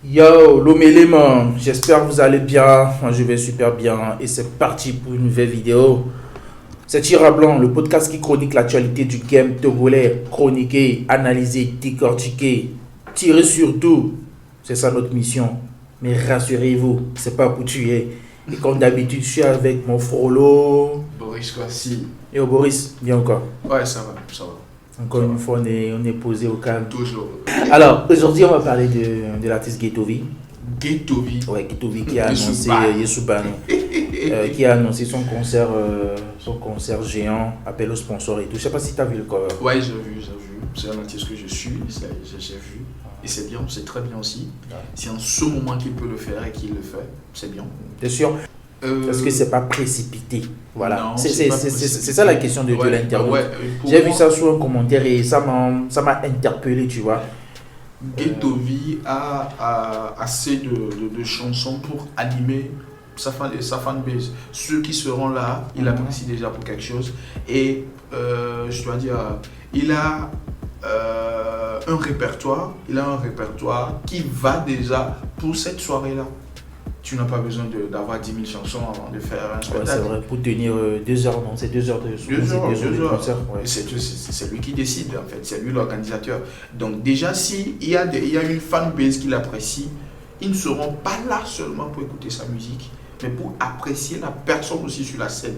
Yo, l'homme, j'espère que vous allez bien. Moi, je vais super bien. Et c'est parti pour une nouvelle vidéo. C'est Tira Blanc, le podcast qui chronique l'actualité du game togolais. Chroniquer, analyser, décortiquer, tirer sur tout. C'est ça notre mission. Mais rassurez-vous, c'est pas pour tuer. Et comme d'habitude, je suis avec mon frollo. Boris, quoi, si. Yo, Boris, bien encore. Ouais, ça va, ça va. Encore une fois, on est posé au calme. Toujours. Alors, aujourd'hui, on va parler de l'artiste Ghettovi. Ghettovi. Ouais, Ghettovi qui a annoncé Yesubano. qui a annoncé son concert géant, appel aux sponsors et tout. Je sais pas si tu as vu le cover. Ouais, j'ai vu. C'est un artiste que je suis, j'ai vu. Et c'est bien, c'est très bien aussi. Ouais. C'est en ce moment qu'il peut le faire et qu'il le fait. C'est bien. T'es sûr? Est-ce que c'est pas précipité? Voilà. Non, c'est ça la question de l'interview. Ouais, j'ai vu ça sur un commentaire et ça m'a interpellé, tu vois. Ghettovi a assez de chansons pour animer sa fanbase. Ceux qui seront là, il apprécie déjà pour quelque chose. Et je dois dire, il a un répertoire qui va déjà pour cette soirée-là. Tu n'as pas besoin d'avoir 10 000 chansons avant de faire un spectacle. Ouais, c'est vrai, pour tenir 2 heures, non, c'est 2 heures de concert. Ouais. C'est lui qui décide, en fait, c'est lui l'organisateur. Donc déjà, s'il y a une fanbase qui l'apprécie, ils ne seront pas là seulement pour écouter sa musique, mais pour apprécier la personne aussi sur la scène.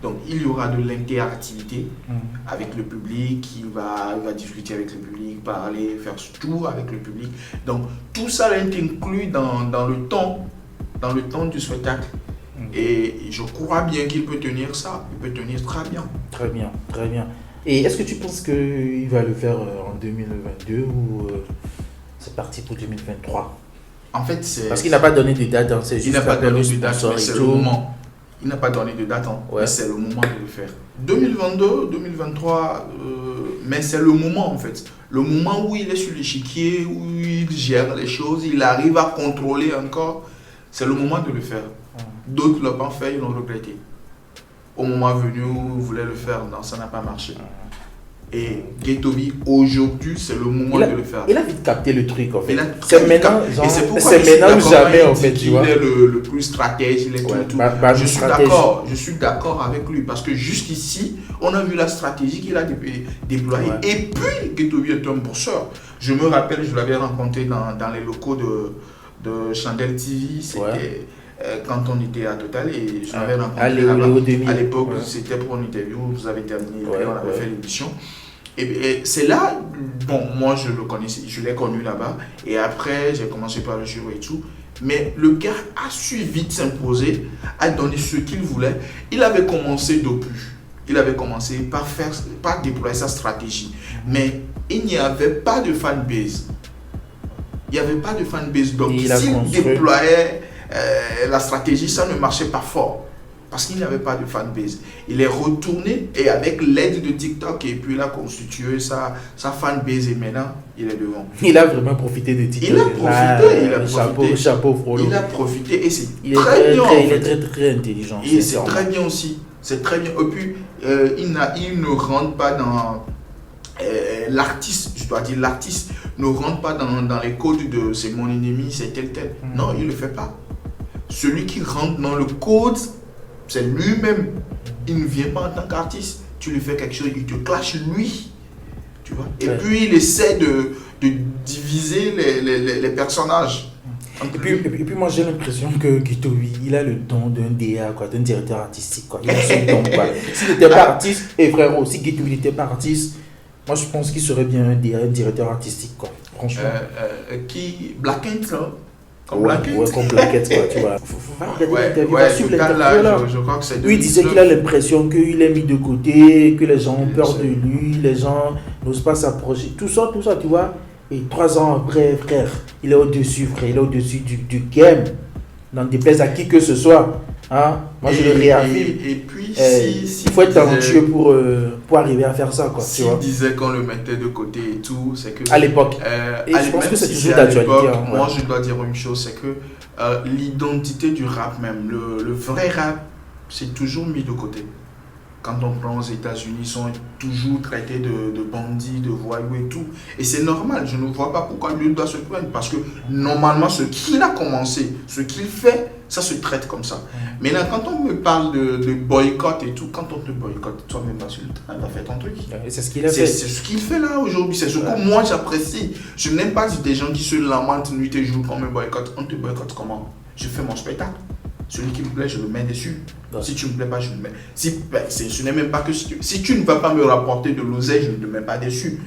Donc il y aura de l'interactivité avec le public, il va discuter avec le public, parler, faire tout avec le public. Donc tout ça est inclus dans le temps du spectacle. Et je crois bien qu'il peut tenir ça, il peut tenir très bien. Très bien. Et est-ce que tu penses qu'il va le faire en 2022 ou c'est parti pour 2023? En fait, c'est... Parce qu'il n'a pas donné de date, hein, c'est juste... Il n'a pas donné de date, mais c'est le moment. Il n'a pas donné de date, mais c'est le moment de le faire. 2022, 2023, mais c'est le moment en fait. Le moment où il est sur l'échiquier, où il gère les choses, il arrive à contrôler encore, c'est le moment de le faire. D'autres ne l'ont pas fait, ils l'ont regretté. Au moment venu où ils voulaient le faire, non, ça n'a pas marché. Et Ghettovi, aujourd'hui, c'est le moment de le faire. Il a vite capté le truc, en fait. C'est maintenant ou jamais, en fait, tu vois. Il est le plus stratège, il est tout. Je suis d'accord avec lui, parce que jusqu'ici, on a vu la stratégie qu'il a déployée. Ouais. Et puis, Ghettovi est un bosseur. Je me rappelle, je l'avais rencontré dans les locaux de Chandel TV, c'était... quand on était à Total et je l'avais rencontré là-bas. À l'époque, c'était pour une interview, vous avez terminé, on avait fait l'émission. Et c'est là, bon, moi je le connaissais, je l'ai connu là-bas. Et après, j'ai commencé par le jury et tout. Mais le gars a su vite s'imposer, a donné ce qu'il voulait. Il avait commencé depuis. Il avait commencé par déployer sa stratégie. Mais il n'y avait pas de fanbase. Il n'y avait pas de fanbase. Donc, s'il déployait la stratégie, ça ne marchait pas fort parce qu'il n'y avait pas de fanbase. Il est retourné et avec l'aide de TikTok et puis il a constitué sa fanbase et maintenant il est devant. Il a vraiment profité de TikTok. Il a profité. Chapeau, frollo. Il a profité et c'est très bien. Il est très intelligent. Et c'est très bien aussi. C'est très bien. Et puis il ne rentre pas dans l'artiste, je dois dire l'artiste ne rentre pas dans les codes de c'est mon ennemi, c'est tel. Non, il ne le fait pas. Celui qui rentre dans le code, c'est lui-même. Il ne vient pas en tant qu'artiste. Tu lui fais quelque chose, il te clash lui. Tu vois? Et puis il essaie de diviser les personnages. Et puis moi j'ai l'impression que Ghettovi, il a le don d'un DA, d'un directeur artistique. Quoi. Il a son don. S'il n'était pas artiste, et frérot, si Ghettovi n'était pas artiste, moi je pense qu'il serait bien un directeur artistique. Quoi. Franchement. Black Ant, là. Comme Blackett, quoi, tu vois. Faut regarder l'interview, là. Je crois que c'est lui, il disait qu'il a l'impression qu'il est mis de côté, que les gens ont peur de lui, les gens n'osent pas s'approcher. Tout ça, tu vois. Et 3 ans après, frère, il est au-dessus, frère, il est au-dessus du game. N'en déplaise à qui que ce soit. Hein? Moi, je le réaffirme. Et puis, il faut être talentueux pour arriver à faire ça. Quoi, s'il disait qu'on le mettait de côté et tout, c'est que... À l'époque. Et je pense que c'est toujours d'actualité. Hein, moi, je dois dire une chose, c'est que l'identité du rap même, le vrai rap, c'est toujours mis de côté. quand on prend aux États-Unis, ils sont toujours traités de bandits, de voyous et tout. Et c'est normal, je ne vois pas pourquoi lui doit se plaindre. Parce que normalement, ce qu'il a commencé, ce qu'il fait, ça se traite comme ça. Maintenant, quand on me parle de boycott et tout, quand on te boycotte, toi-même, tu as fait ton truc. Et c'est ce qu'il a fait. C'est ce qu'il fait là aujourd'hui. C'est ce que moi j'apprécie. Je n'aime pas des gens qui se lamentent nuit et jour qu'on me boycotte. On te boycotte comment? Je fais mon spectacle. Celui qui me plaît, je le mets dessus. Ouais. Si tu ne me plais pas, je le mets. Ce n'est même pas que si tu ne vas pas me rapporter de l'oseille, je ne te mets pas dessus.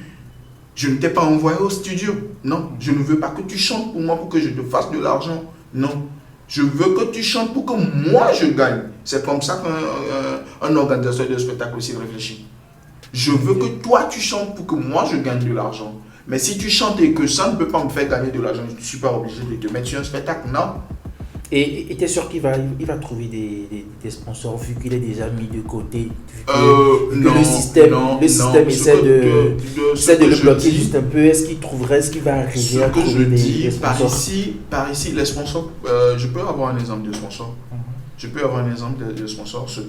Je ne t'ai pas envoyé au studio. Non, je ne veux pas que tu chantes pour moi pour que je te fasse de l'argent. Non. Je veux que tu chantes pour que moi je gagne. C'est comme ça qu'un organisateur de spectacle aussi réfléchit. Je veux que toi tu chantes pour que moi je gagne de l'argent. Mais si tu chantes et que ça ne peut pas me faire gagner de l'argent, je ne suis pas obligé de te mettre sur un spectacle, non. Et tu es sûr qu'il va trouver des sponsors vu qu'il est déjà mis de côté, non, le système essaie de le bloquer juste un peu. Est-ce qu'il va arriver à trouver des sponsors? Par ici, les sponsors, je peux avoir un exemple de sponsor. Je peux avoir un exemple de sponsor, ce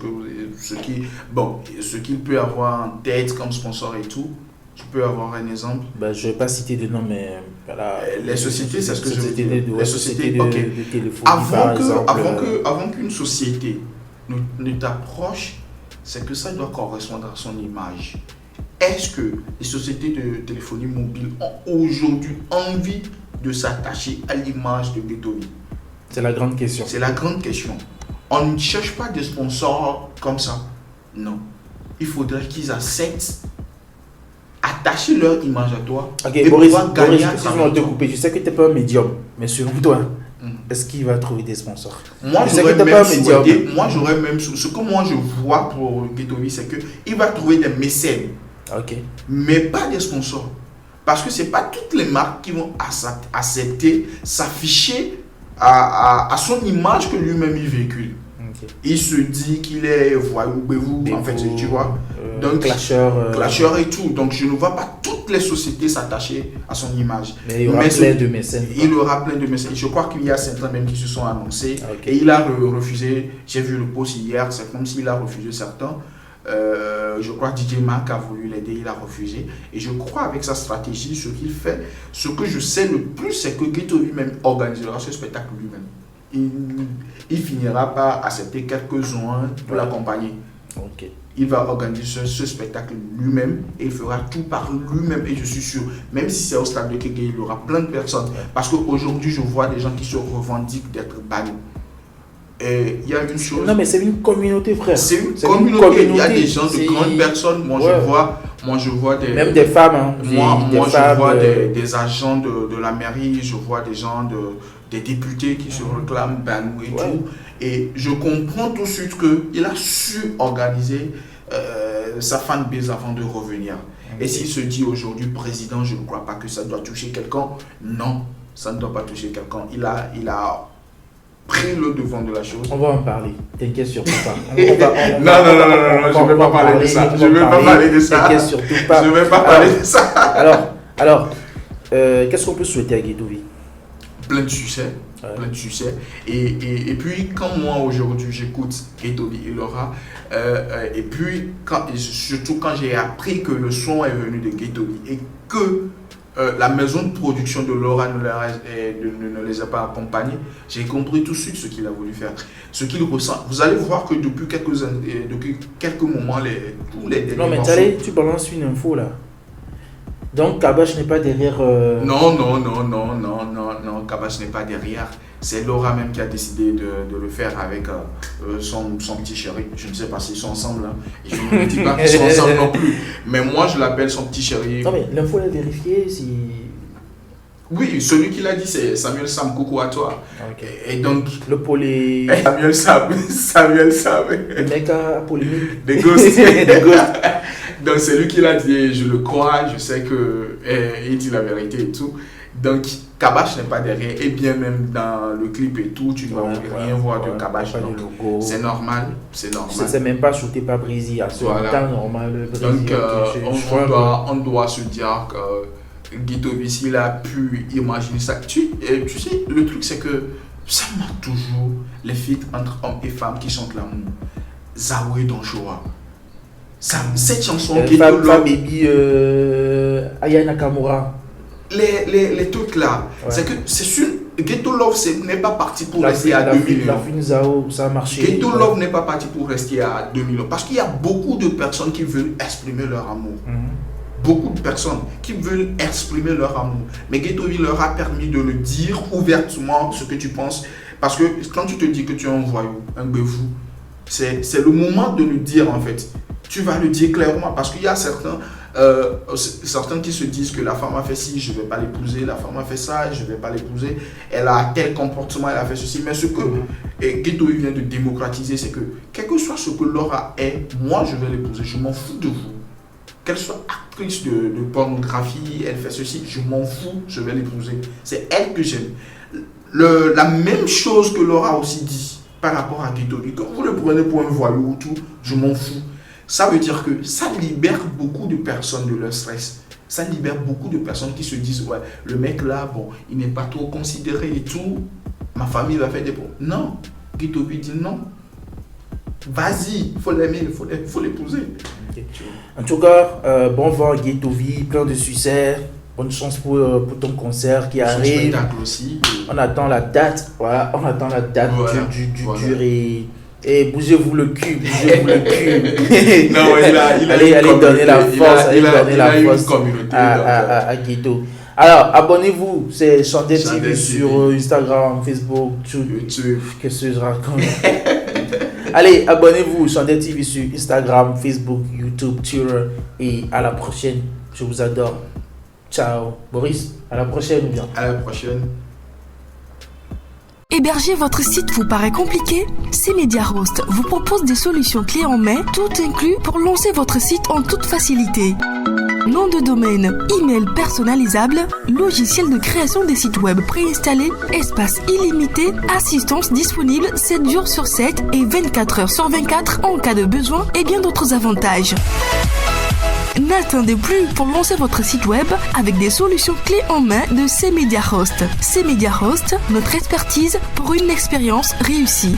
qu'il peut avoir en tête comme sponsor et tout. Je peux avoir un exemple. Je ne vais pas citer de nom, mais voilà, les sociétés, c'est ce que je veux dire. Les sociétés de téléphone. Avant qu'une société ne t'approche, c'est que ça doit correspondre à son image. Est-ce que les sociétés de téléphonie mobile ont aujourd'hui envie de s'attacher à l'image de Ghetto-Vie? C'est la grande question. C'est la grande question. On ne cherche pas des sponsors comme ça. Non. Il faudrait qu'ils acceptent attacher leur image à toi. Ok, Boris, excuse-moi de te couper. Je sais que tu n'es pas un médium, mais selon toi, est-ce qu'il va trouver des sponsors? Moi, j'aurais même ce que moi je vois pour Ghetto-Vie, c'est qu'il va trouver des mécènes. Ok. Mais pas des sponsors. Parce que ce n'est pas toutes les marques qui vont accepter, s'afficher à son image que lui-même il véhicule. Okay. Il se dit qu'il est voyou, en fait, tu vois. Donc, clasheur et tout. Donc, je ne vois pas toutes les sociétés s'attacher à son image. Mais il y aura plein de mécènes. Il y aura plein de mécènes. Je crois qu'il y a certains même qui se sont annoncés. Okay. Et il a refusé. J'ai vu le post hier. C'est comme s'il a refusé certains. Je crois que DJ Mark a voulu l'aider, il a refusé. Et je crois avec sa stratégie, ce qu'il fait, ce que je sais le plus, c'est que Ghetto-Vie même organisera ce spectacle lui-même. Il finira par accepter quelques-uns pour l'accompagner. Okay. Il va organiser ce spectacle lui-même et il fera tout par lui-même. Et je suis sûr, même si c'est au stade de Kégué, il y aura plein de personnes. Parce qu'aujourd'hui, je vois des gens qui se revendiquent d'être bannis. Et il y a une chose. Non, mais c'est une communauté, frère. C'est une communauté. Il y a des gens, de grandes personnes. Moi, je vois des. Même des femmes. Hein. Je vois des agents de la mairie. Je vois des gens, des députés qui se réclament Banou et tout. Et je comprends tout de suite qu'il a su organiser sa fanbase avant de revenir. Et s'il se dit aujourd'hui président, je ne crois pas que ça doit toucher quelqu'un. Non, ça ne doit pas toucher quelqu'un. Il a pris le devant de la chose. On va en parler. T'inquiète surtout pas. Non, je ne vais pas parler de ça. Je ne vais pas parler de ça. T'inquiète surtout pas. Je ne vais pas parler de ça. Alors, qu'est-ce qu'on peut souhaiter à Ghetto-Vie? Plein de succès. Plein de succès. Et puis, quand moi aujourd'hui j'écoute Ghetto-Vie et Laura, et puis surtout quand j'ai appris que le son est venu de Ghetto-Vie et que la maison de production de Laura ne les a pas accompagnés, j'ai compris tout de suite ce qu'il a voulu faire, ce qu'il ressent. Vous allez voir que depuis quelques moments, tous les derniers morceaux... Non, mais tu balances une info là. Donc Kabash n'est pas derrière... Non, Kabash n'est pas derrière. C'est Laura même qui a décidé de le faire avec son petit chéri. Je ne sais pas s'ils sont ensemble. Hein. Et je ne me dis pas qu'ils sont ensemble non plus. Mais moi, je l'appelle son petit chéri. Non, mais l'info est vérifiée si... Oui, celui qui l'a dit, c'est Samuel Sam. Coucou à toi. Okay. Et donc... Le poly... Samuel Sam. Le mec à polémique. Des ghosts. Donc c'est lui qui l'a dit, je le crois, je sais qu'il dit la vérité et tout. Donc Kabash n'est pas derrière, et bien même dans le clip et tout, tu ne vas rien voir de Kabash. C'est normal, c'est normal. C'est même pas shooté par Breezy, à ce temps normal. Donc on doit se dire que Ghetto-Vie, s'il a pu imaginer ça. Tu sais, le truc c'est que ça m'a toujours les feats entre hommes et femmes qui chantent l'amour. Zawé Donchoa. Cette chanson Ghetto Love, Baby, Aya Nakamura. Les trucs là, c'est que c'est sûr, Ghetto Love n'est pas parti pour rester à 2 millions. La fin Zao, ça a marché. Ghetto Love n'est pas parti pour rester à 2 millions. Parce qu'il y a beaucoup de personnes qui veulent exprimer leur amour. Beaucoup de personnes qui veulent exprimer leur amour. Mais Ghettoville leur a permis de le dire ouvertement ce que tu penses. Parce que quand tu te dis que tu es un voyou, un béfou, c'est le moment de le dire en fait. Tu vas le dire clairement parce qu'il y a certains qui se disent que la femme a fait ci, je ne vais pas l'épouser, la femme a fait ça, je ne vais pas l'épouser, elle a tel comportement, elle a fait ceci. Mais ce que Ghettoville vient de démocratiser, c'est que quel que soit ce que Laura est, moi je vais l'épouser, je m'en fous de vous. Qu'elle soit actrice de pornographie, elle fait ceci, je m'en fous, je vais l'épouser. C'est elle que j'aime. La même chose que Laura aussi dit par rapport à Ghettoville. Quand vous le prenez pour un voyou ou tout, je m'en fous. Ça veut dire que ça libère beaucoup de personnes de leur stress. Ça libère beaucoup de personnes qui se disent, ouais, le mec là, bon, il n'est pas trop considéré et tout. Ma famille va faire des problèmes. Non, Ghettoville dit non. Vas-y, il faut l'aimer, il faut l'épouser. Okay. En tout cas, bon vent Ghettoville, plein de succès. Bonne chance pour ton concert qui arrive. Aussi. On attend la date. Voilà, on attend la date du et bougez-vous le cul, bougez-vous le cul. Non, allez donner la force, allez donner la force à Ghetto. Alors, abonnez-vous, c'est Chandelle TV sur Instagram, Facebook, YouTube. Qu'est-ce que je raconte? Allez, abonnez-vous, Chandelle TV sur Instagram, Facebook, YouTube, Twitter. Et à la prochaine. Je vous adore. Ciao. Boris, à la prochaine ou bien? À la prochaine. Héberger votre site vous paraît compliqué? CMediaHost vous propose des solutions clés en main, tout inclus pour lancer votre site en toute facilité. Nom de domaine, email personnalisable, logiciel de création des sites web préinstallés, espace illimité, assistance disponible 7 jours sur 7 et 24 heures sur 24 en cas de besoin et bien d'autres avantages. N'attendez plus pour lancer votre site web avec des solutions clés en main de CMediaHost. CMediaHost, notre expertise pour une expérience réussie.